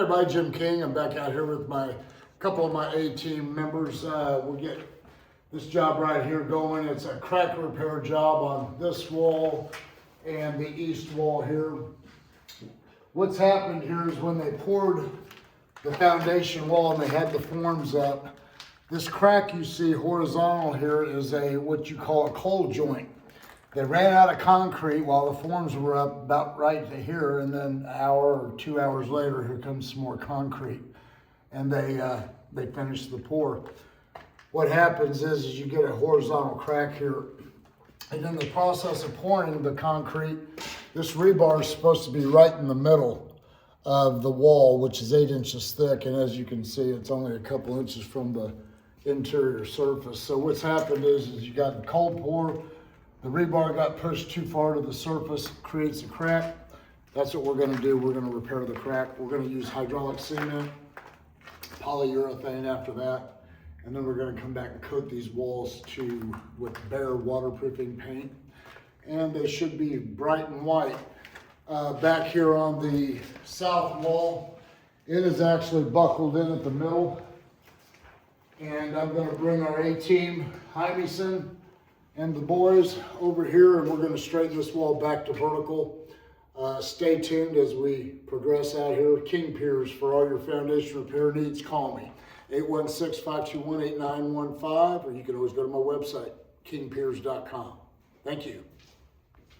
Everybody, Jim King. I'm back out here with my couple of my A-team members. We'll get this job right here going. It's a crack repair job on this wall and the east wall here. What's happened here is when they poured the foundation wall and they had the forms up, this crack you see horizontal here is what you call a cold joint. They ran out of concrete while the forms were up about right to here, and then an hour or 2 hours later, here comes some more concrete, and they finished the pour. What happens is you get a horizontal crack here, and in the process of pouring the concrete, this rebar is supposed to be right in the middle of the wall, which is 8 inches thick, and as you can see, it's only a couple inches from the interior surface. So what's happened is you got a cold pour. The rebar got pushed too far to the surface, creates a crack. That's what we're going to do. We're going to repair the crack. We're going to use hydraulic cement, polyurethane after that, and then we're going to come back and coat these walls with bare waterproofing paint. And they should be bright and white. Back here on the south wall, it is actually buckled in at the middle. And I'm going to bring our A-team, Jaimison, and the boys over here, and we're going to straighten this wall back to vertical. Stay tuned as we progress out here. King Piers, for all your foundation repair needs, call me. 816-521-8915, or you can always go to my website, kingpiers.com. Thank you.